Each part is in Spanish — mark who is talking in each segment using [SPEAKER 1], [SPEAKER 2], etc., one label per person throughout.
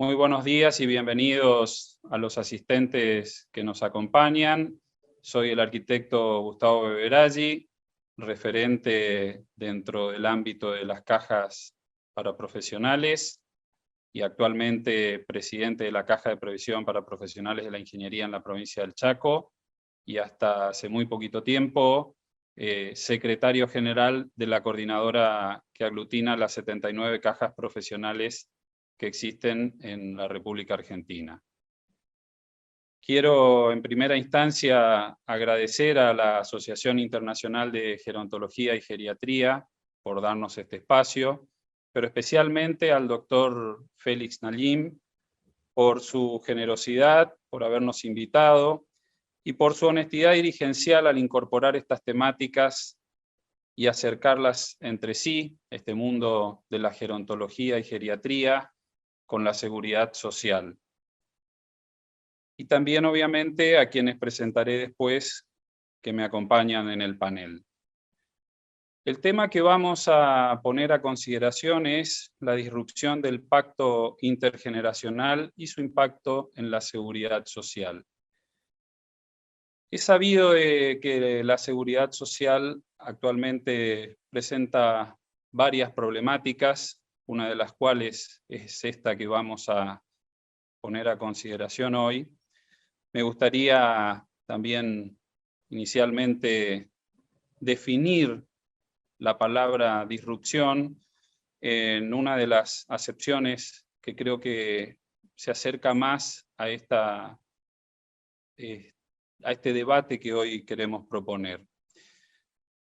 [SPEAKER 1] Muy buenos días y bienvenidos a los asistentes que nos acompañan. Soy el arquitecto Gustavo Beveraggi, referente dentro del ámbito de las cajas para profesionales y actualmente presidente de la Caja de Previsión para Profesionales de la Ingeniería en la provincia del Chaco y hasta hace muy poquito tiempo secretario general de la coordinadora que aglutina las 79 cajas profesionales que existen en la República Argentina. Quiero en primera instancia agradecer a la Asociación Internacional de Gerontología y Geriatría por darnos este espacio, pero especialmente al doctor Félix Nalim por su generosidad, por habernos invitado y por su honestidad dirigencial al incorporar estas temáticas y acercarlas entre sí, este mundo de la gerontología y geriatría, con la seguridad social. Y también, obviamente, a quienes presentaré después que me acompañan en el panel. El tema que vamos a poner a consideración es la disrupción del pacto intergeneracional y su impacto en la seguridad social. Es sabido que la seguridad social actualmente presenta varias problemáticas, una de las cuales es esta que vamos a poner a consideración hoy. Me gustaría también inicialmente definir la palabra disrupción en una de las acepciones que creo que se acerca más a este debate que hoy queremos proponer.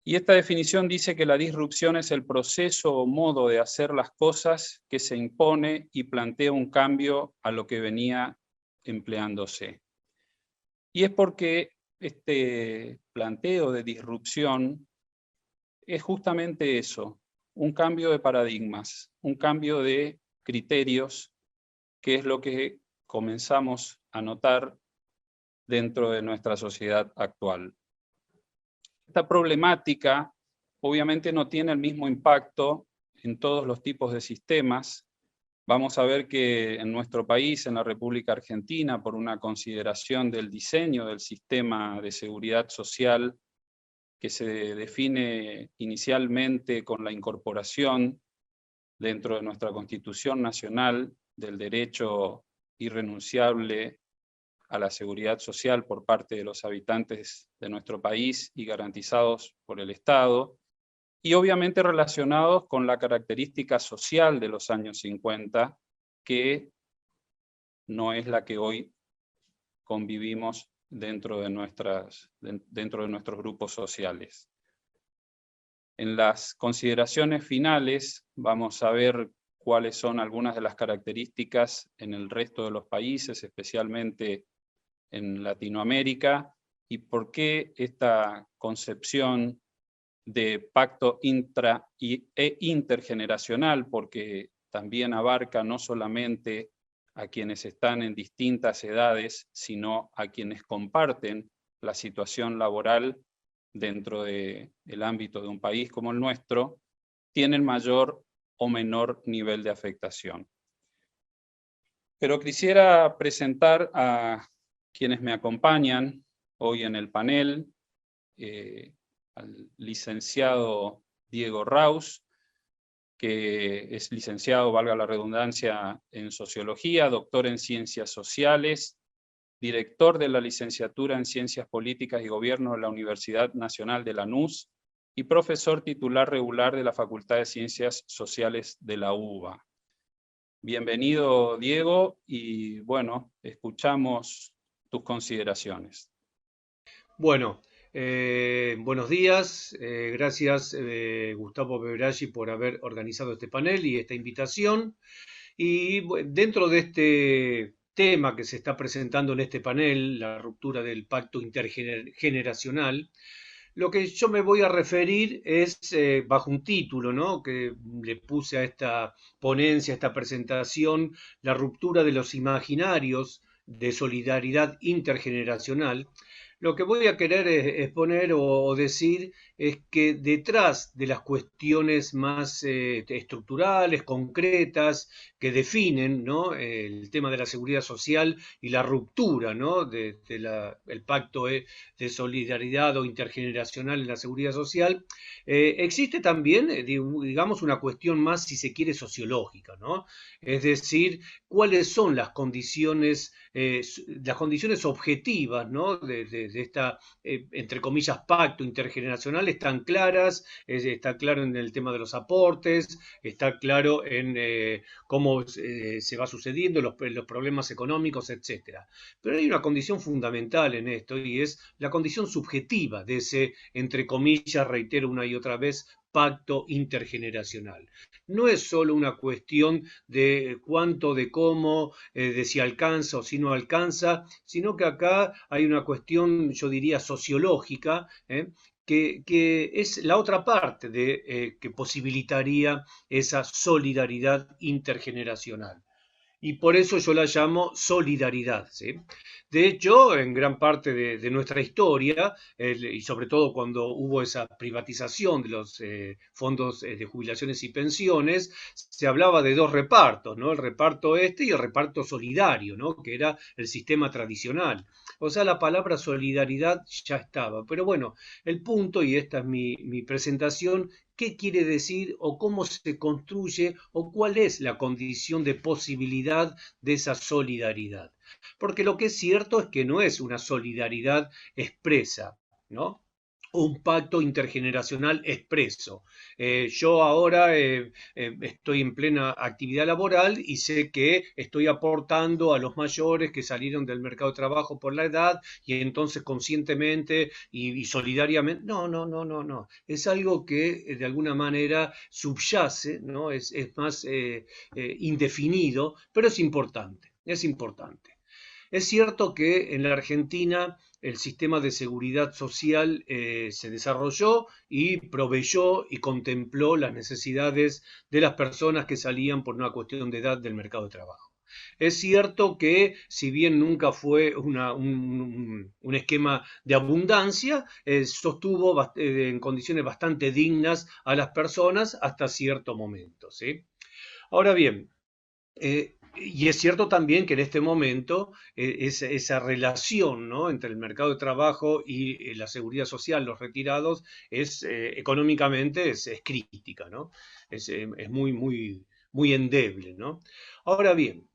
[SPEAKER 1] Y esta definición dice que la disrupción es el proceso o modo de hacer las cosas que se impone y plantea un cambio a lo que venía empleándose. Y es porque este planteo de disrupción es justamente eso, un cambio de paradigmas, un cambio de criterios, que es lo que comenzamos a notar dentro de nuestra sociedad actual. Esta problemática obviamente no tiene el mismo impacto en todos los tipos de sistemas. Vamos a ver que en nuestro país, en la República Argentina, por una consideración del diseño del sistema de seguridad social que se define inicialmente con la incorporación dentro de nuestra Constitución Nacional del derecho irrenunciable a la seguridad social por parte de los habitantes de nuestro país y garantizados por el Estado, y obviamente relacionados con la característica social de los años 50, que no es la que hoy convivimos dentro de nuestros grupos sociales. En las consideraciones finales vamos a ver cuáles son algunas de las características en el resto de los países, especialmente en Latinoamérica, y por qué esta concepción de pacto intergeneracional, porque también abarca no solamente a quienes están en distintas edades, sino a quienes comparten la situación laboral dentro del ámbito de un país como el nuestro, tienen mayor o menor nivel de afectación. Pero quisiera presentar a quienes me acompañan hoy en el panel, al licenciado Diego Raus, que es licenciado, valga la redundancia, en Sociología, doctor en Ciencias Sociales, director de la licenciatura en Ciencias Políticas y Gobierno de la Universidad Nacional de Lanús y profesor titular regular de la Facultad de Ciencias Sociales de la UBA. Bienvenido, Diego, y bueno, escuchamos tus consideraciones.
[SPEAKER 2] Bueno, buenos días. Gracias Gustavo Beveraggi por haber organizado este panel y esta invitación. Y dentro de este tema que se está presentando en este panel, la ruptura del pacto intergeneracional, lo que yo me voy a referir es bajo un título, ¿no?, que le puse a esta ponencia, a esta presentación, la ruptura de los imaginarios de solidaridad intergeneracional. Lo que voy a querer exponer o decir es que detrás de las cuestiones más estructurales, concretas, que definen, ¿no?, el tema de la seguridad social y la ruptura, ¿no?, el pacto de solidaridad o intergeneracional en la seguridad social, existe también, digamos, una cuestión más, si se quiere, sociológica, ¿no? Es decir, cuáles son las condiciones objetivas, ¿no?, de esta, entre comillas, pacto intergeneracional, están claras, está claro en el tema de los aportes, está claro en cómo se va sucediendo, los problemas económicos, etcétera. Pero hay una condición fundamental en esto, y es la condición subjetiva de ese, entre comillas, reitero una y otra vez, pacto intergeneracional. No es solo una cuestión de cuánto, de cómo, de si alcanza o si no alcanza, sino que acá hay una cuestión, yo diría, sociológica, que es la otra parte que posibilitaría esa solidaridad intergeneracional. Y por eso yo la llamo solidaridad, ¿sí? De hecho, en gran parte de nuestra historia, y sobre todo cuando hubo esa privatización de los fondos de jubilaciones y pensiones, se hablaba de dos repartos, ¿no? El reparto y el reparto solidario, ¿no?, que era el sistema tradicional. O sea, la palabra solidaridad ya estaba. Pero bueno, el punto, y esta es mi presentación, qué quiere decir o cómo se construye o cuál es la condición de posibilidad de esa solidaridad. Porque lo que es cierto es que no es una solidaridad expresa, ¿no?, un pacto intergeneracional expreso. Yo ahora estoy en plena actividad laboral y sé que estoy aportando a los mayores que salieron del mercado de trabajo por la edad, y entonces conscientemente y solidariamente. No, no, no, no, no. Es algo que de alguna manera subyace, ¿no? Es más indefinido, pero es importante, es importante. Es cierto que en la Argentina el sistema de seguridad social se desarrolló y proveyó y contempló las necesidades de las personas que salían por una cuestión de edad del mercado de trabajo. Es cierto que, si bien nunca fue un esquema de abundancia, sostuvo en condiciones bastante dignas a las personas hasta cierto momento, ¿sí? Ahora bien, y es cierto también que en este momento esa relación, ¿no?, entre el mercado de trabajo y la seguridad social, los retirados, económicamente es crítica, ¿no? Es muy, muy, muy endeble, ¿no? Ahora bien,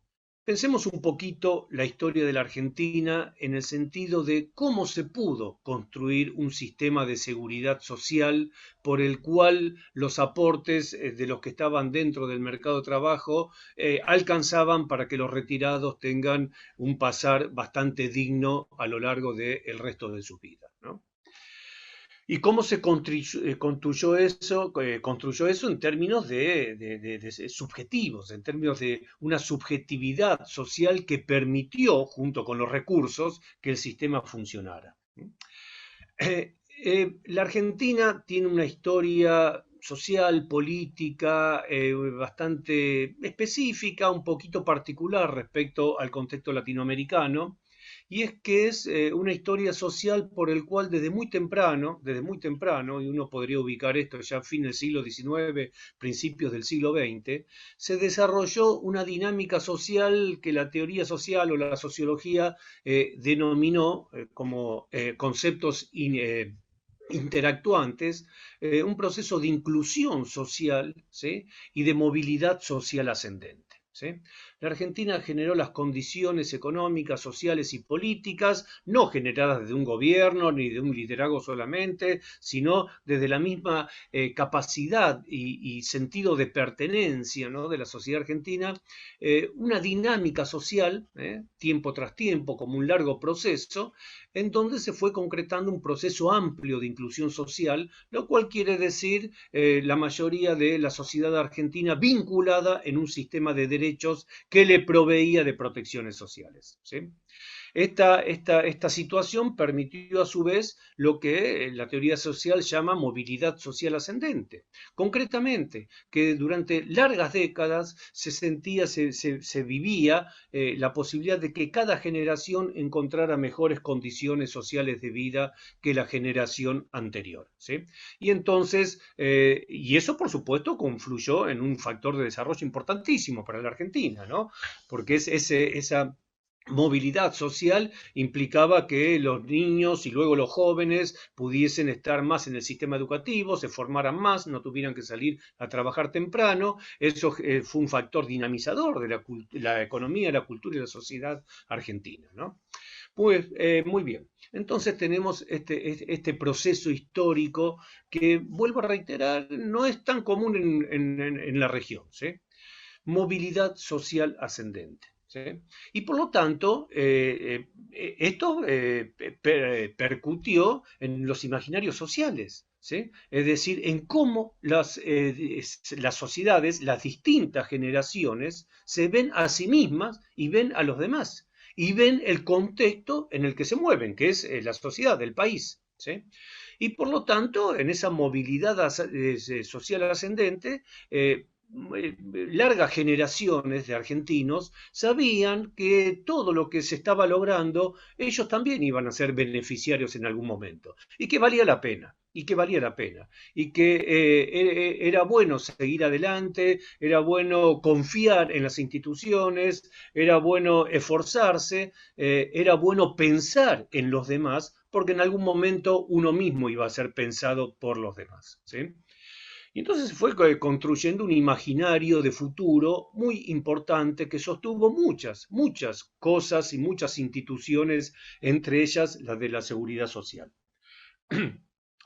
[SPEAKER 2] pensemos un poquito la historia de la Argentina en el sentido de cómo se pudo construir un sistema de seguridad social por el cual los aportes de los que estaban dentro del mercado de trabajo alcanzaban para que los retirados tengan un pasar bastante digno a lo largo del resto de su vida, ¿no? ¿Y cómo se construyó eso? Construyó eso en términos de subjetivos, en términos de una subjetividad social que permitió, junto con los recursos, que el sistema funcionara. La Argentina tiene una historia social, política, bastante específica, un poquito particular respecto al contexto latinoamericano, y es que es una historia social por el cual desde muy temprano, y uno podría ubicar esto ya a fin del siglo XIX, principios del siglo XX, se desarrolló una dinámica social que la teoría social o la sociología denominó como conceptos interactuantes, un proceso de inclusión social, ¿sí?, y de movilidad social ascendente, ¿sí? La Argentina generó las condiciones económicas, sociales y políticas, no generadas desde un gobierno ni de un liderazgo solamente, sino desde la misma capacidad y sentido de pertenencia, ¿no?, de la sociedad argentina, una dinámica social, tiempo tras tiempo, como un largo proceso, en donde se fue concretando un proceso amplio de inclusión social, lo cual quiere decir la mayoría de la sociedad argentina vinculada en un sistema de derechos que le proveía de protecciones sociales, ¿sí? Esta situación permitió a su vez lo que la teoría social llama movilidad social ascendente. Concretamente, que durante largas décadas se vivía la posibilidad de que cada generación encontrara mejores condiciones sociales de vida que la generación anterior, ¿sí? Y entonces, y eso por supuesto confluyó en un factor de desarrollo importantísimo para la Argentina, ¿no? Porque esa movilidad social implicaba que los niños y luego los jóvenes pudiesen estar más en el sistema educativo, se formaran más, no tuvieran que salir a trabajar temprano. Eso fue un factor dinamizador de la economía, la cultura y la sociedad argentina, ¿no? Pues muy bien. Entonces tenemos este proceso histórico que, vuelvo a reiterar, no es tan común en la región, ¿sí? Movilidad social ascendente, ¿sí? Y por lo tanto, esto percutió en los imaginarios sociales, ¿sí? Es decir, en cómo las sociedades, las distintas generaciones, se ven a sí mismas y ven a los demás, y ven el contexto en el que se mueven, que es la sociedad, el país, ¿sí? Y por lo tanto, en esa movilidad social ascendente, largas generaciones de argentinos sabían que todo lo que se estaba logrando, ellos también iban a ser beneficiarios en algún momento, y que valía la pena. Y que valía la pena, y que era bueno seguir adelante, era bueno confiar en las instituciones, era bueno esforzarse, era bueno pensar en los demás, porque en algún momento uno mismo iba a ser pensado por los demás, ¿sí? Y entonces fue construyendo un imaginario de futuro muy importante que sostuvo muchas cosas y muchas instituciones, entre ellas la de la seguridad social.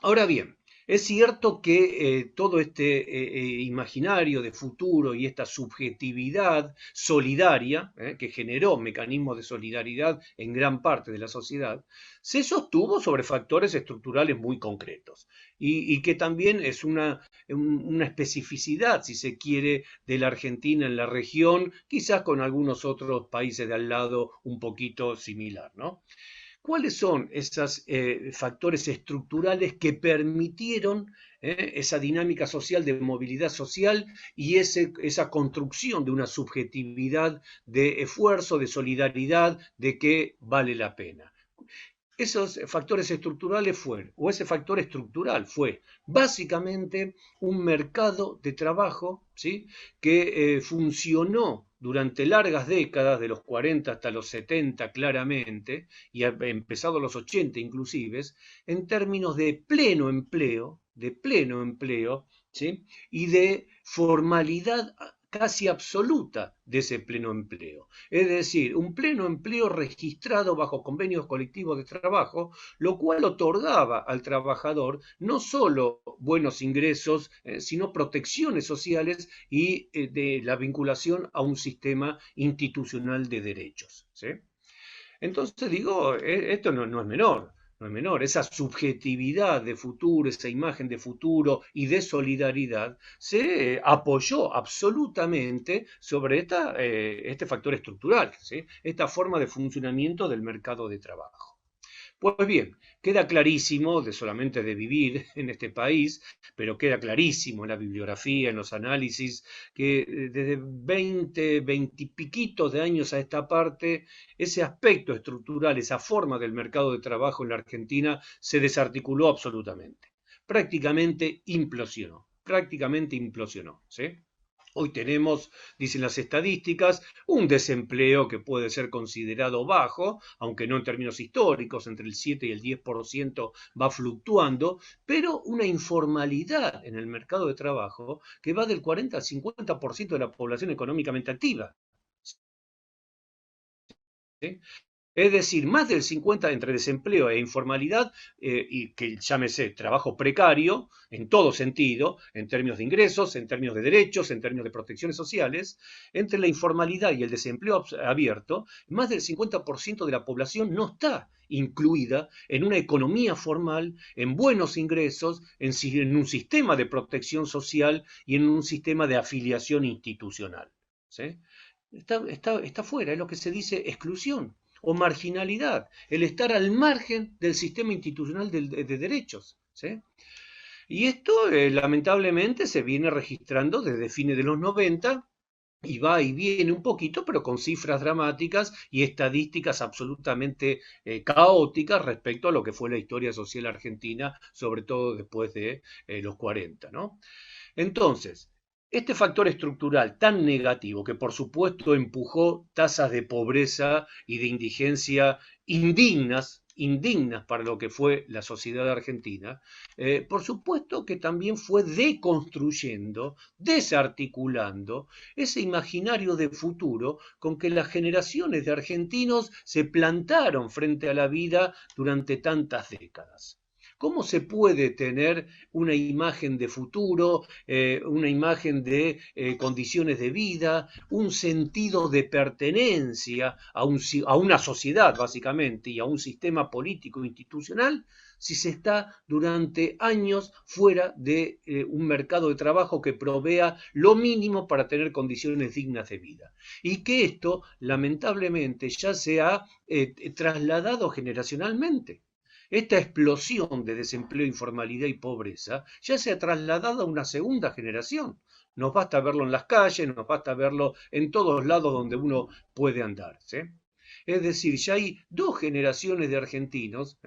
[SPEAKER 2] Ahora bien, es cierto que todo imaginario de futuro y esta subjetividad solidaria, que generó mecanismos de solidaridad en gran parte de la sociedad, se sostuvo sobre factores estructurales muy concretos y que también es una especificidad, si se quiere, de la Argentina en la región, quizás con algunos otros países de al lado un poquito similar, ¿no? ¿Cuáles son esos factores estructurales que permitieron esa dinámica social de movilidad social y esa construcción de una subjetividad de esfuerzo, de solidaridad, de que vale la pena? Esos factores estructurales fueron, o ese factor estructural fue básicamente un mercado de trabajo, ¿sí? Que funcionó durante largas décadas, de los 40 hasta los 70 claramente, y empezado los 80 inclusive, en términos de pleno empleo, ¿sí? Y de formalidad casi absoluta de ese pleno empleo. Es decir, un pleno empleo registrado bajo convenios colectivos de trabajo, lo cual otorgaba al trabajador no solo buenos ingresos, sino protecciones sociales y de la vinculación a un sistema institucional de derechos, ¿sí? Entonces digo, esto no es menor. No es menor, esa subjetividad de futuro, esa imagen de futuro y de solidaridad se apoyó absolutamente sobre este factor estructural, ¿sí? Esta forma de funcionamiento del mercado de trabajo. Pues bien, queda clarísimo, solamente de vivir en este país, pero queda clarísimo en la bibliografía, en los análisis, que desde 20 y piquitos de años a esta parte, ese aspecto estructural, esa forma del mercado de trabajo en la Argentina se desarticuló absolutamente. Prácticamente implosionó, ¿sí? Hoy tenemos, dicen las estadísticas, un desempleo que puede ser considerado bajo, aunque no en términos históricos, entre el 7 y el 10% va fluctuando, pero una informalidad en el mercado de trabajo que va del 40 al 50% de la población económicamente activa, ¿sí? Es decir, más del 50% entre desempleo e informalidad, y que llámese trabajo precario, en todo sentido, en términos de ingresos, en términos de derechos, en términos de protecciones sociales, entre la informalidad y el desempleo abierto, más del 50% de la población no está incluida en una economía formal, en buenos ingresos, en un sistema de protección social y en un sistema de afiliación institucional, ¿sí? Está fuera, es lo que se dice exclusión. o marginalidad, el estar al margen del sistema institucional de derechos, ¿sí? Y esto lamentablemente se viene registrando desde fines de los 90 y va y viene un poquito, pero con cifras dramáticas y estadísticas absolutamente caóticas respecto a lo que fue la historia social argentina, sobre todo después de los 40, ¿no? Entonces, este factor estructural tan negativo que por supuesto empujó tasas de pobreza y de indigencia indignas para lo que fue la sociedad argentina, por supuesto que también fue deconstruyendo, desarticulando ese imaginario de futuro con que las generaciones de argentinos se plantaron frente a la vida durante tantas décadas. ¿Cómo se puede tener una imagen de futuro, una imagen de condiciones de vida, un sentido de pertenencia a una sociedad, básicamente, y a un sistema político institucional, si se está durante años fuera de un mercado de trabajo que provea lo mínimo para tener condiciones dignas de vida? Y que esto, lamentablemente, ya se ha trasladado generacionalmente. Esta explosión de desempleo, informalidad y pobreza ya se ha trasladado a una segunda generación. Nos basta verlo en las calles, nos basta verlo en todos lados donde uno puede andar, ¿sí? Es decir, ya hay dos generaciones de argentinos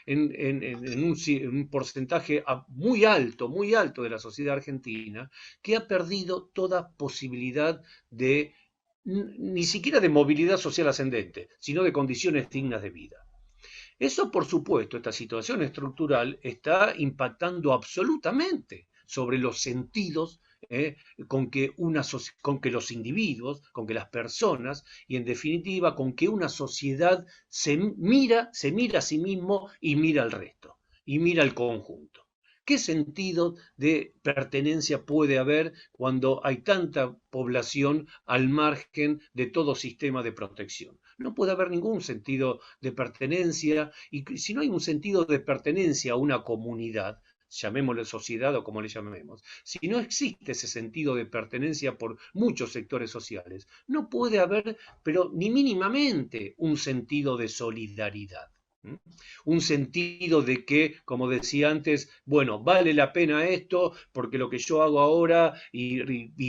[SPEAKER 2] en un porcentaje muy alto de la sociedad argentina que ha perdido toda posibilidad de ni siquiera de movilidad social ascendente, sino de condiciones dignas de vida. Eso, por supuesto, esta situación estructural está impactando absolutamente sobre los sentidos con que los individuos, con que las personas y en definitiva con que una sociedad se mira a sí mismo y mira al resto, y mira al conjunto. ¿Qué sentido de pertenencia puede haber cuando hay tanta población al margen de todo sistema de protección? No puede haber ningún sentido de pertenencia, y si no hay un sentido de pertenencia a una comunidad, llamémosle sociedad o como le llamemos, si no existe ese sentido de pertenencia por muchos sectores sociales, no puede haber, pero ni mínimamente, un sentido de solidaridad. Un sentido de que, como decía antes, bueno, vale la pena esto porque lo que yo hago ahora y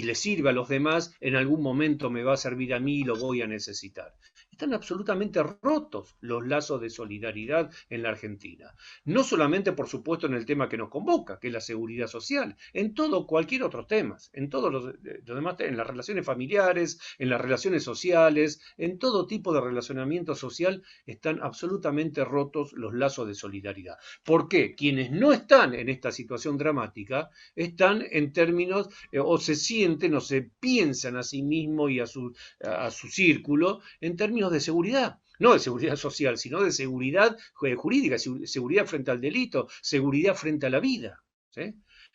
[SPEAKER 2] le sirve a los demás, en algún momento me va a servir a mí y lo voy a necesitar. Están absolutamente rotos los lazos de solidaridad en la Argentina. No solamente, por supuesto, en el tema que nos convoca, que es la seguridad social, en todo cualquier otro tema, en todos los demás, en las relaciones familiares, en las relaciones sociales, en todo tipo de relacionamiento social, están absolutamente rotos los lazos de solidaridad. ¿Por qué? Quienes no están en esta situación dramática están en términos, o se sienten o se piensan a sí mismos y a su círculo en términos de seguridad. No de seguridad social, sino de seguridad jurídica, seguridad frente al delito, seguridad frente a la vida, ¿sí?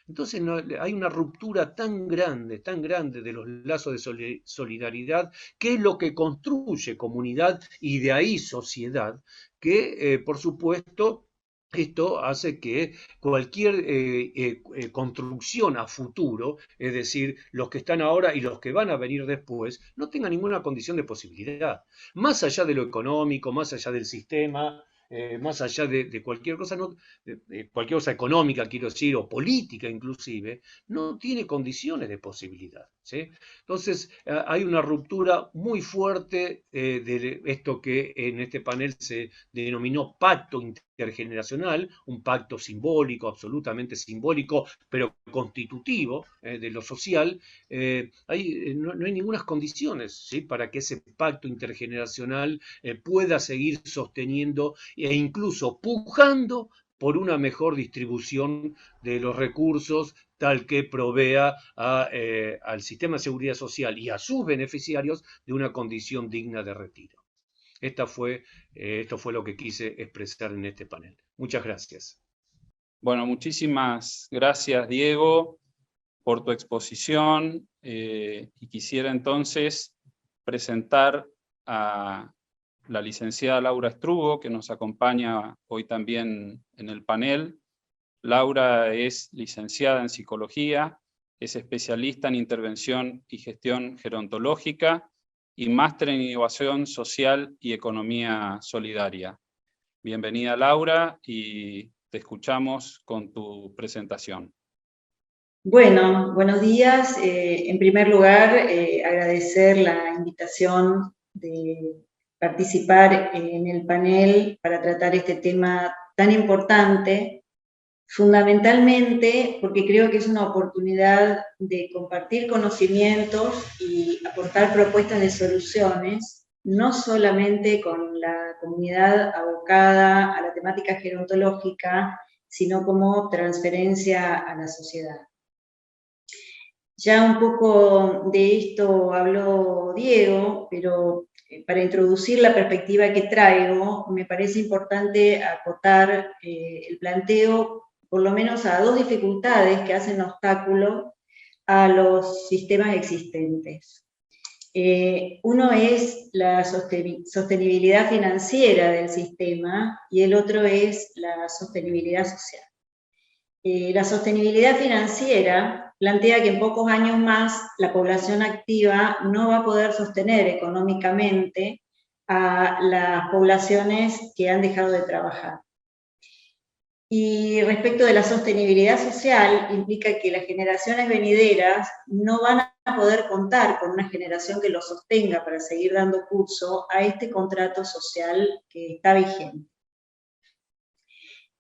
[SPEAKER 2] Entonces hay una ruptura tan grande de los lazos de solidaridad, que es lo que construye comunidad y de ahí sociedad, que por supuesto esto hace que cualquier construcción a futuro, es decir, los que están ahora y los que van a venir después, no tengan ninguna condición de posibilidad. Más allá de lo económico, más allá del sistema, más allá de cualquier cosa, de cualquier cosa económica, quiero decir, o política inclusive, no tiene condiciones de posibilidad, ¿sí? Entonces, hay una ruptura muy fuerte de esto que en este panel se denominó pacto intergeneracional, un pacto simbólico, absolutamente simbólico, pero constitutivo de lo social. No hay ninguna condiciones, ¿sí?, para que ese pacto intergeneracional pueda seguir sosteniendo e incluso pujando por una mejor distribución de los recursos, tal que provea al sistema de seguridad social y a sus beneficiarios de una condición digna de retiro. Esto fue lo que quise expresar en este panel. Muchas gracias.
[SPEAKER 1] Bueno, muchísimas gracias, Diego, por tu exposición. Y quisiera entonces presentar a la licenciada Laura Strugo, que nos acompaña hoy también en el panel. Laura es licenciada en psicología, es especialista en intervención y gestión gerontológica, y máster en Innovación Social y Economía Solidaria. Bienvenida, Laura, y te escuchamos con tu presentación.
[SPEAKER 3] Bueno, buenos días. En primer lugar, agradecer la invitación de participar en el panel para tratar este tema tan importante, fundamentalmente porque creo que es una oportunidad de compartir conocimientos y aportar propuestas de soluciones, no solamente con la comunidad abocada a la temática gerontológica, sino como transferencia a la sociedad. Ya un poco de esto habló Diego, pero para introducir la perspectiva que traigo, me parece importante acotar el planteo por lo menos a dos dificultades que hacen obstáculo a los sistemas existentes. Uno es la sostenibilidad financiera del sistema y el otro es la sostenibilidad social. La sostenibilidad financiera plantea que en pocos años más la población activa no va a poder sostener económicamente a las poblaciones que han dejado de trabajar. Y respecto de la sostenibilidad social, implica que las generaciones venideras no van a poder contar con una generación que los sostenga para seguir dando curso a este contrato social que está vigente.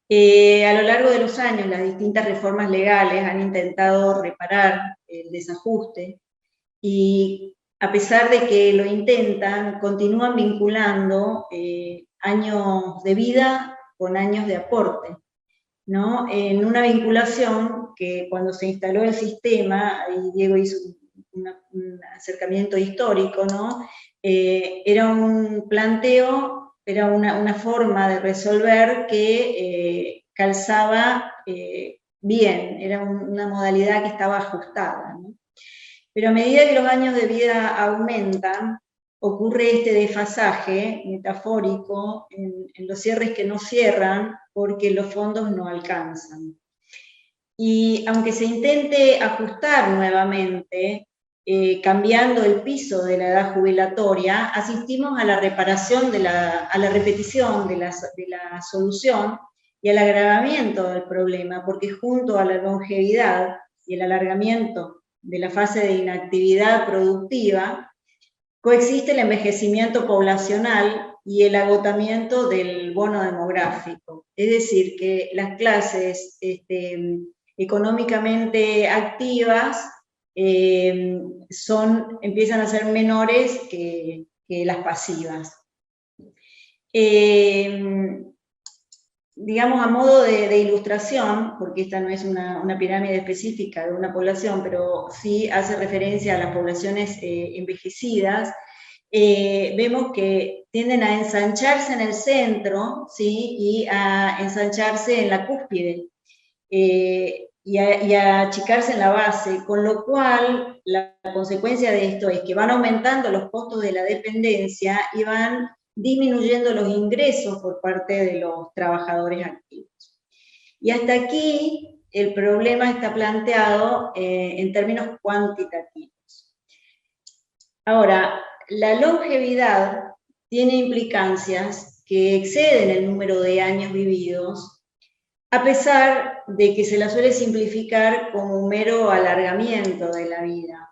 [SPEAKER 3] A lo largo de los años, las distintas reformas legales han intentado reparar el desajuste y a pesar de que lo intentan, continúan vinculando años de vida con años de aporte, ¿no? En una vinculación que cuando se instaló el sistema, y Diego hizo un acercamiento histórico, ¿no? Era un planteo, era una forma de resolver que calzaba bien, era una modalidad que estaba ajustada, ¿no? Pero a medida que los años de vida aumentan, ocurre este desfasaje metafórico en los cierres que no cierran porque los fondos no alcanzan. Y aunque se intente ajustar nuevamente, cambiando el piso de la edad jubilatoria, asistimos a la reparación, a la repetición de la solución y al agravamiento del problema, porque junto a la longevidad y el alargamiento de la fase de inactividad productiva, coexiste el envejecimiento poblacional y el agotamiento del bono demográfico. Es decir, que las clases económicamente activas empiezan a ser menores que las pasivas. Digamos, a modo de ilustración, porque esta no es una pirámide específica de una población, pero sí hace referencia a las poblaciones envejecidas, vemos que tienden a ensancharse en el centro, ¿sí? Y a ensancharse en la cúspide, y a achicarse en la base, con lo cual la consecuencia de esto es que van aumentando los costos de la dependencia y van disminuyendo los ingresos por parte de los trabajadores activos. Y hasta aquí el problema está planteado en términos cuantitativos. Ahora, la longevidad tiene implicancias que exceden el número de años vividos, a pesar de que se la suele simplificar como un mero alargamiento de la vida.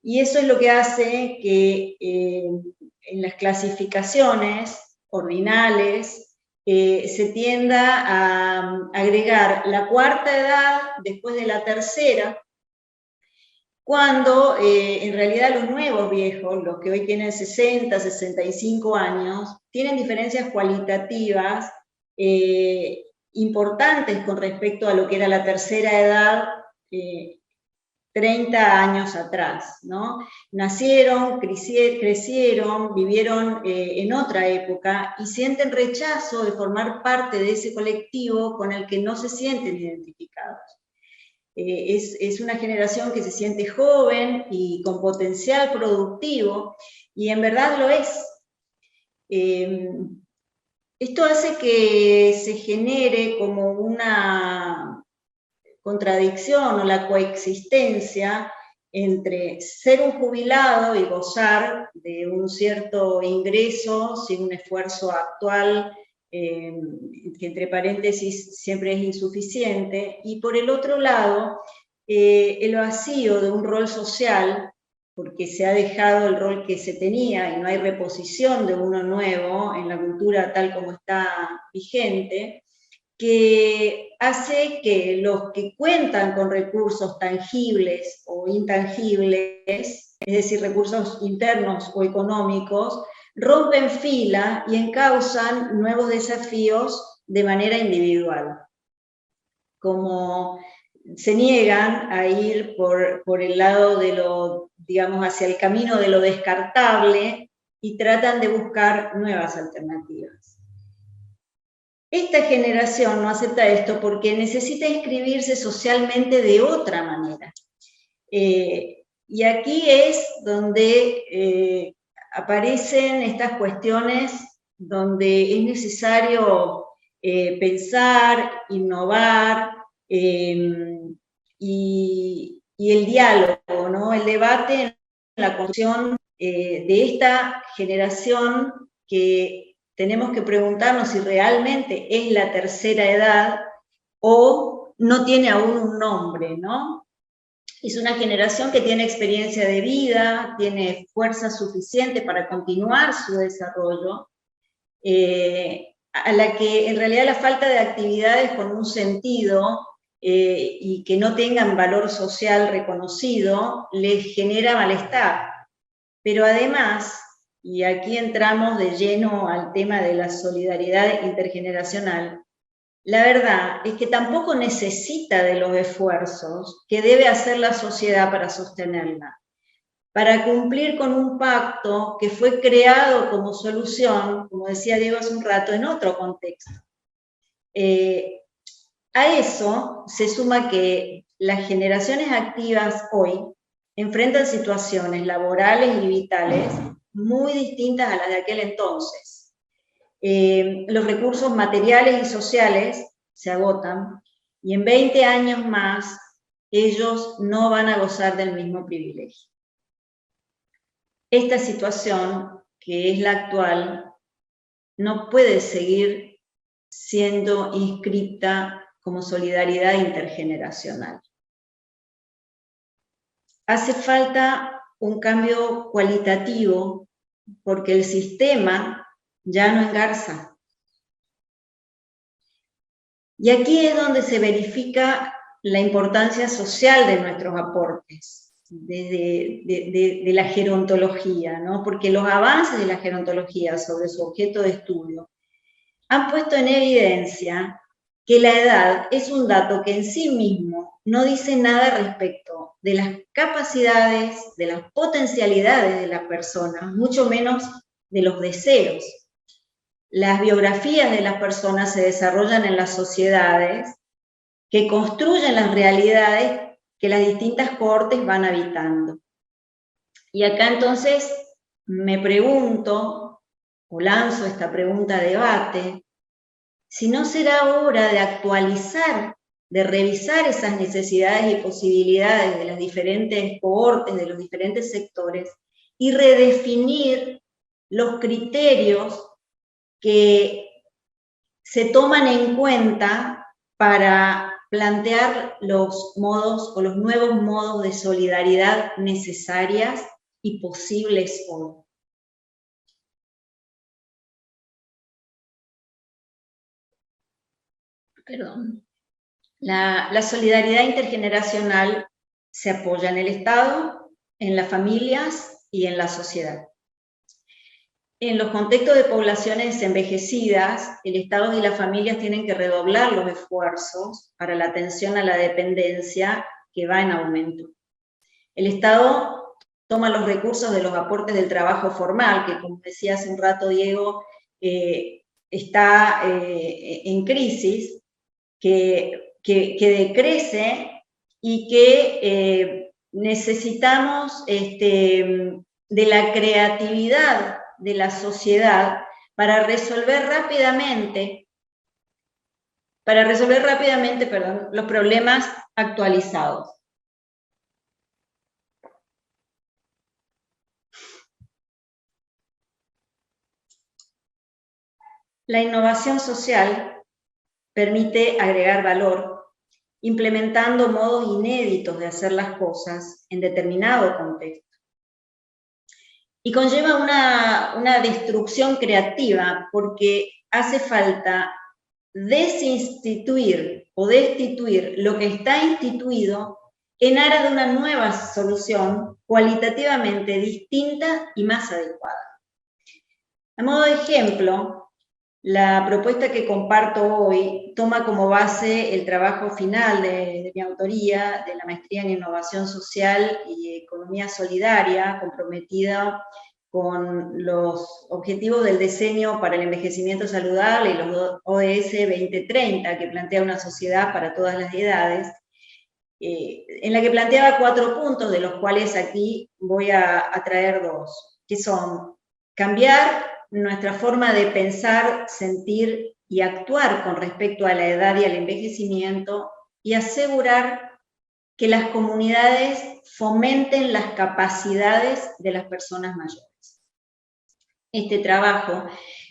[SPEAKER 3] Y eso es lo que hace que en las clasificaciones ordinales se tienda a agregar la cuarta edad después de la tercera, cuando en realidad los nuevos viejos, los que hoy tienen 60, 65 años, tienen diferencias cualitativas importantes con respecto a lo que era la tercera edad 30 años atrás, ¿no? Nacieron, crecieron, vivieron en otra época y sienten rechazo de formar parte de ese colectivo con el que no se sienten identificados. Es una generación que se siente joven y con potencial productivo, y en verdad lo es. Esto hace que se genere como una contradicción o la coexistencia entre ser un jubilado y gozar de un cierto ingreso sin un esfuerzo actual, que entre paréntesis siempre es insuficiente, y por el otro lado, el vacío de un rol social, porque se ha dejado el rol que se tenía y no hay reposición de uno nuevo en la cultura tal como está vigente, que hace que los que cuentan con recursos tangibles o intangibles, es decir, recursos internos o económicos, rompen fila y encausan nuevos desafíos de manera individual. Como se niegan a ir por el lado de lo, digamos, hacia el camino de lo descartable y tratan de buscar nuevas alternativas. Esta generación no acepta esto porque necesita inscribirse socialmente de otra manera. Y aquí es donde aparecen estas cuestiones donde es necesario pensar, innovar, y el diálogo, ¿no? El debate, la construcción de esta generación que tenemos que preguntarnos si realmente es la tercera edad o no tiene aún un nombre, ¿no? Es una generación que tiene experiencia de vida, tiene fuerza suficiente para continuar su desarrollo, a la que en realidad la falta de actividades con un sentido y que no tengan valor social reconocido les genera malestar. Pero además, y aquí entramos de lleno al tema de la solidaridad intergeneracional, la verdad es que tampoco necesita de los esfuerzos que debe hacer la sociedad para sostenerla, para cumplir con un pacto que fue creado como solución, como decía Diego hace un rato, en otro contexto. A eso se suma que las generaciones activas hoy enfrentan situaciones laborales y vitales muy distintas a las de aquel entonces. Los recursos materiales y sociales se agotan y en 20 años más ellos no van a gozar del mismo privilegio. Esta situación, que es la actual, no puede seguir siendo inscripta como solidaridad intergeneracional. Hace falta un cambio cualitativo porque el sistema ya no engarza. Y aquí es donde se verifica la importancia social de nuestros aportes, de la gerontología, ¿no? Porque los avances de la gerontología sobre su objeto de estudio han puesto en evidencia que la edad es un dato que en sí mismo no dice nada respecto de las capacidades, de las potencialidades de la persona, mucho menos de los deseos. Las biografías de las personas se desarrollan en las sociedades que construyen las realidades que las distintas cohortes van habitando. Y acá entonces me pregunto, o lanzo esta pregunta a debate, si no será hora de actualizar, de revisar esas necesidades y posibilidades de las diferentes cohortes, de los diferentes sectores, y redefinir los criterios que se toman en cuenta para plantear los modos o los nuevos modos de solidaridad necesarias y posibles hoy. Perdón. La solidaridad intergeneracional se apoya en el Estado, en las familias y en la sociedad. En los contextos de poblaciones envejecidas, el Estado y las familias tienen que redoblar los esfuerzos para la atención a la dependencia que va en aumento. El Estado toma los recursos de los aportes del trabajo formal, que como decía hace un rato Diego, está en crisis, que decrece y que necesitamos de la creatividad de la sociedad para resolver rápidamente, los problemas actualizados. La innovación social permite agregar valor, implementando modos inéditos de hacer las cosas en determinado contexto. Y conlleva una destrucción creativa porque hace falta desinstituir o destituir lo que está instituido en aras de una nueva solución cualitativamente distinta y más adecuada. A modo de ejemplo, la propuesta que comparto hoy toma como base el trabajo final de mi autoría, de la maestría en Innovación Social y Economía Solidaria, comprometida con los Objetivos del Diseño para el Envejecimiento Saludable y los ODS 2030, que plantea una sociedad para todas las edades, en la que planteaba 4 puntos, de los cuales aquí voy a traer 2, que son cambiar nuestra forma de pensar, sentir y actuar con respecto a la edad y al envejecimiento, y asegurar que las comunidades fomenten las capacidades de las personas mayores. Este trabajo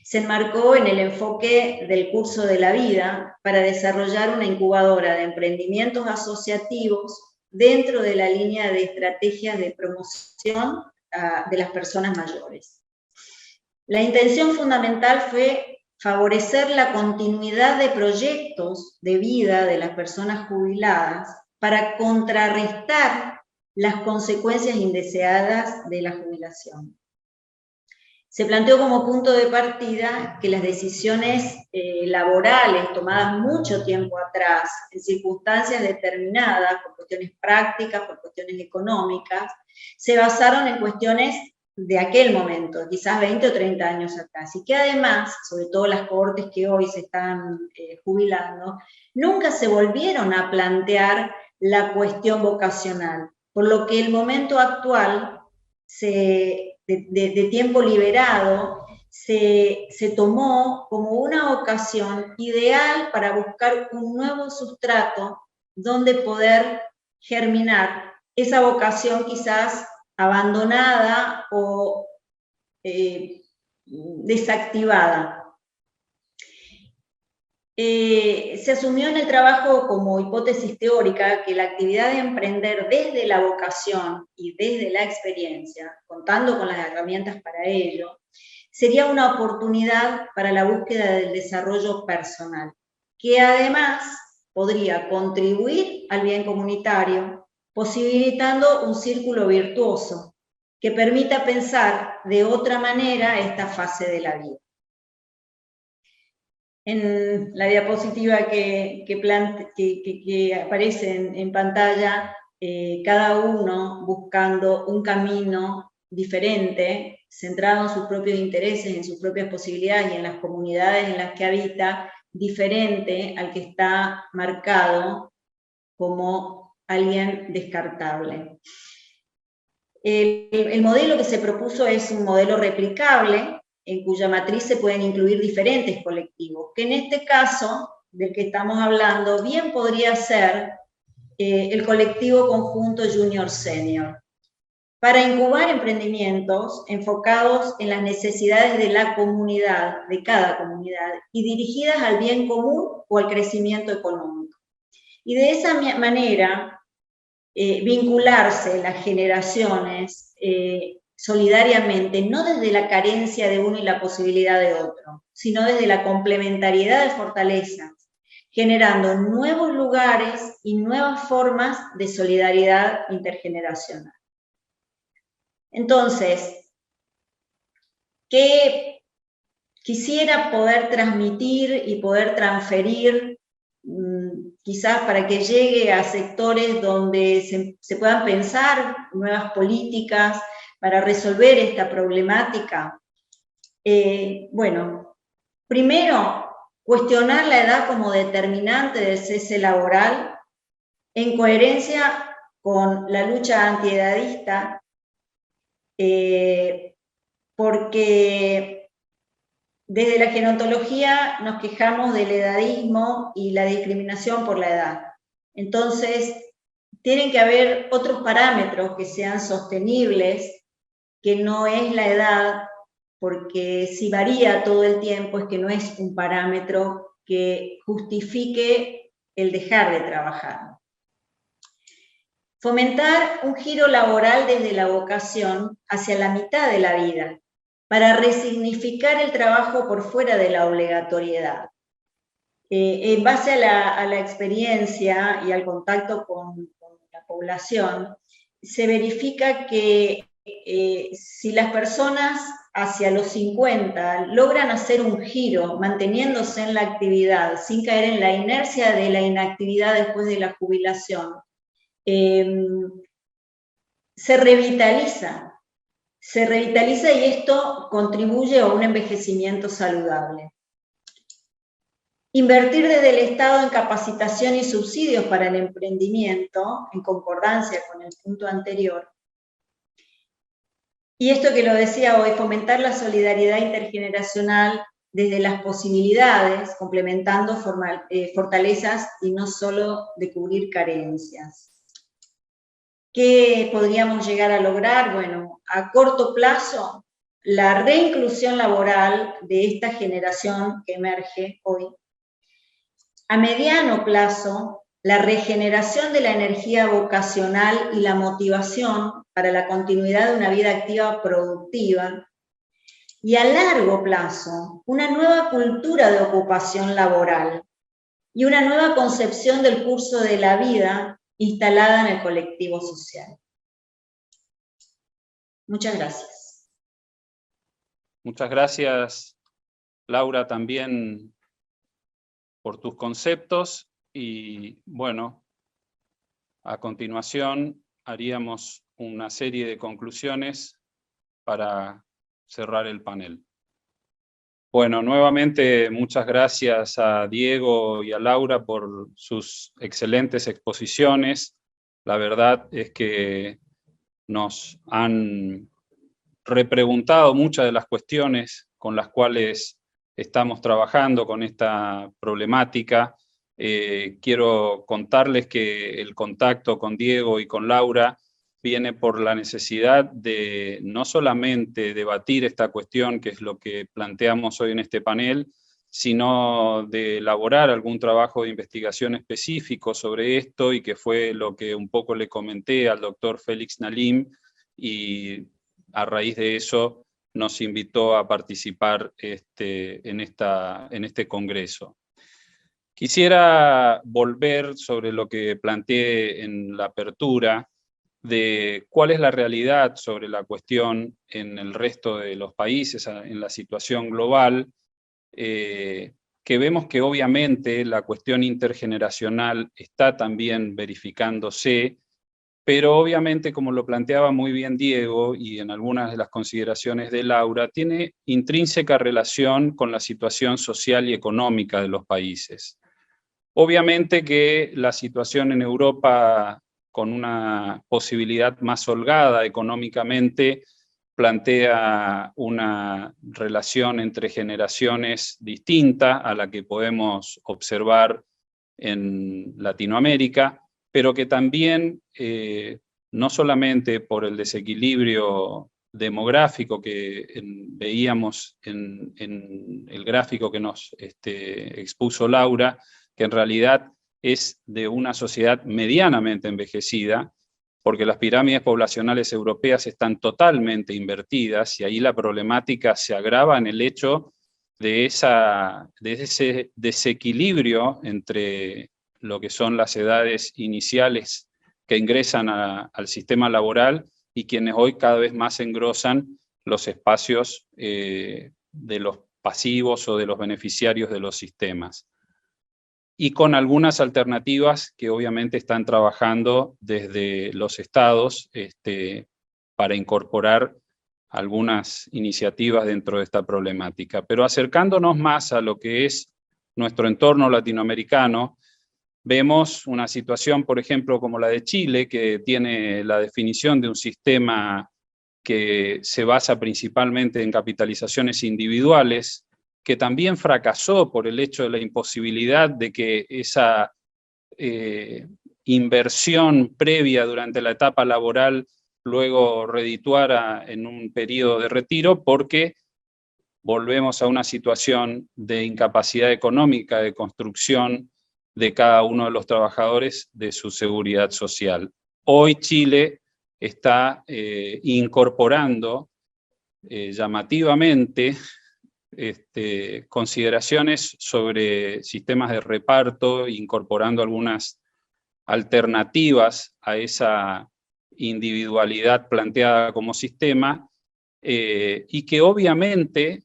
[SPEAKER 3] se enmarcó en el enfoque del curso de la vida para desarrollar una incubadora de emprendimientos asociativos dentro de la línea de estrategias de promoción de las personas mayores. La intención fundamental fue favorecer la continuidad de proyectos de vida de las personas jubiladas para contrarrestar las consecuencias indeseadas de la jubilación. Se planteó como punto de partida que las decisiones laborales tomadas mucho tiempo atrás, en circunstancias determinadas, por cuestiones prácticas, por cuestiones económicas, se basaron en cuestiones de aquel momento, quizás 20 o 30 años atrás, y que además, sobre todo las cohortes que hoy se están jubilando, nunca se volvieron a plantear la cuestión vocacional, por lo que el momento actual de tiempo liberado se tomó como una ocasión ideal para buscar un nuevo sustrato donde poder germinar esa vocación quizás abandonada o desactivada. Se asumió en el trabajo como hipótesis teórica que la actividad de emprender desde la vocación y desde la experiencia, contando con las herramientas para ello, sería una oportunidad para la búsqueda del desarrollo personal, que además podría contribuir al bien comunitario, posibilitando un círculo virtuoso que permita pensar de otra manera esta fase de la vida. En la diapositiva que aparece en pantalla, cada uno buscando un camino diferente, centrado en sus propios intereses, en sus propias posibilidades y en las comunidades en las que habita, diferente al que está marcado como alguien descartable. El modelo que se propuso es un modelo replicable, en cuya matriz se pueden incluir diferentes colectivos, que en este caso, del que estamos hablando, bien podría ser el colectivo conjunto Junior-Senior, para incubar emprendimientos enfocados en las necesidades de la comunidad, de cada comunidad, y dirigidas al bien común o al crecimiento económico. Y de esa manera, vincularse las generaciones solidariamente, no desde la carencia de uno y la posibilidad de otro, sino desde la complementariedad de fortalezas, generando nuevos lugares y nuevas formas de solidaridad intergeneracional. Entonces, ¿qué quisiera poder transmitir y poder transferir, quizás para que llegue a sectores donde se puedan pensar nuevas políticas para resolver esta problemática? Bueno, primero, cuestionar la edad como determinante del cese laboral en coherencia con la lucha antiedadista, porque desde la gerontología nos quejamos del edadismo y la discriminación por la edad. Entonces, tienen que haber otros parámetros que sean sostenibles, que no es la edad porque si varía todo el tiempo es que no es un parámetro que justifique el dejar de trabajar. Fomentar un giro laboral desde la vocación hacia la mitad de la vida, para resignificar el trabajo por fuera de la obligatoriedad. En base a la experiencia y al contacto con la población, se verifica que si las personas hacia los 50 logran hacer un giro manteniéndose en la actividad sin caer en la inercia de la inactividad después de la jubilación, se revitaliza y esto contribuye a un envejecimiento saludable. Invertir desde el Estado en capacitación y subsidios para el emprendimiento, en concordancia con el punto anterior. Y esto que lo decía hoy, fomentar la solidaridad intergeneracional desde las posibilidades, complementando fortalezas y no solo de cubrir carencias. ¿Qué podríamos llegar a lograr? Bueno, a corto plazo, la reinclusión laboral de esta generación que emerge hoy. A mediano plazo, la regeneración de la energía vocacional y la motivación para la continuidad de una vida activa productiva. Y a largo plazo, una nueva cultura de ocupación laboral y una nueva concepción del curso de la vida instalada en el colectivo social. Muchas gracias.
[SPEAKER 1] Muchas gracias, Laura, también por tus conceptos, y bueno, a continuación haríamos una serie de conclusiones para cerrar el panel. Bueno, nuevamente muchas gracias a Diego y a Laura por sus excelentes exposiciones. La verdad es que nos han repreguntado muchas de las cuestiones con las cuales estamos trabajando con esta problemática. Quiero contarles que el contacto con Diego y con Laura viene por la necesidad de no solamente debatir esta cuestión, que es lo que planteamos hoy en este panel, sino de elaborar algún trabajo de investigación específico sobre esto, y que fue lo que un poco le comenté al doctor Félix Nalim, y a raíz de eso nos invitó a participar en este congreso. Quisiera volver sobre lo que planteé en la apertura, de cuál es la realidad sobre la cuestión en el resto de los países, en la situación global, que vemos que obviamente la cuestión intergeneracional está también verificándose, pero obviamente, como lo planteaba muy bien Diego, y en algunas de las consideraciones de Laura, tiene intrínseca relación con la situación social y económica de los países. Obviamente que la situación en Europa, con una posibilidad más holgada económicamente, plantea una relación entre generaciones distinta a la que podemos observar en Latinoamérica, pero que también, no solamente por el desequilibrio demográfico que veíamos en el gráfico que nos expuso Laura, que en realidad es de una sociedad medianamente envejecida, porque las pirámides poblacionales europeas están totalmente invertidas, y ahí la problemática se agrava en el hecho de ese desequilibrio entre lo que son las edades iniciales que ingresan al sistema laboral y quienes hoy cada vez más engrosan los espacios de los pasivos o de los beneficiarios de los sistemas. Y con algunas alternativas que obviamente están trabajando desde los estados para incorporar algunas iniciativas dentro de esta problemática. Pero acercándonos más a lo que es nuestro entorno latinoamericano, vemos una situación, por ejemplo, como la de Chile, que tiene la definición de un sistema que se basa principalmente en capitalizaciones individuales, que también fracasó por el hecho de la imposibilidad de que esa inversión previa durante la etapa laboral luego redituara en un periodo de retiro, porque volvemos a una situación de incapacidad económica de construcción de cada uno de los trabajadores de su seguridad social. Hoy Chile está incorporando llamativamente consideraciones sobre sistemas de reparto, incorporando algunas alternativas a esa individualidad planteada como sistema, y que obviamente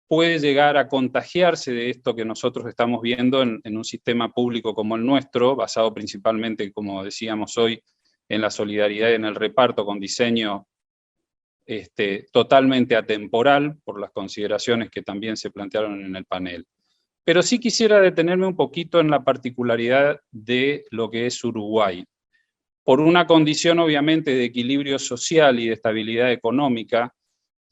[SPEAKER 1] puede llegar a contagiarse de esto que nosotros estamos viendo en un sistema público como el nuestro, basado principalmente, como decíamos hoy, en la solidaridad y en el reparto, con diseño totalmente atemporal, por las consideraciones que también se plantearon en el panel. Pero sí quisiera detenerme un poquito en la particularidad de lo que es Uruguay. Por una condición obviamente de equilibrio social y de estabilidad económica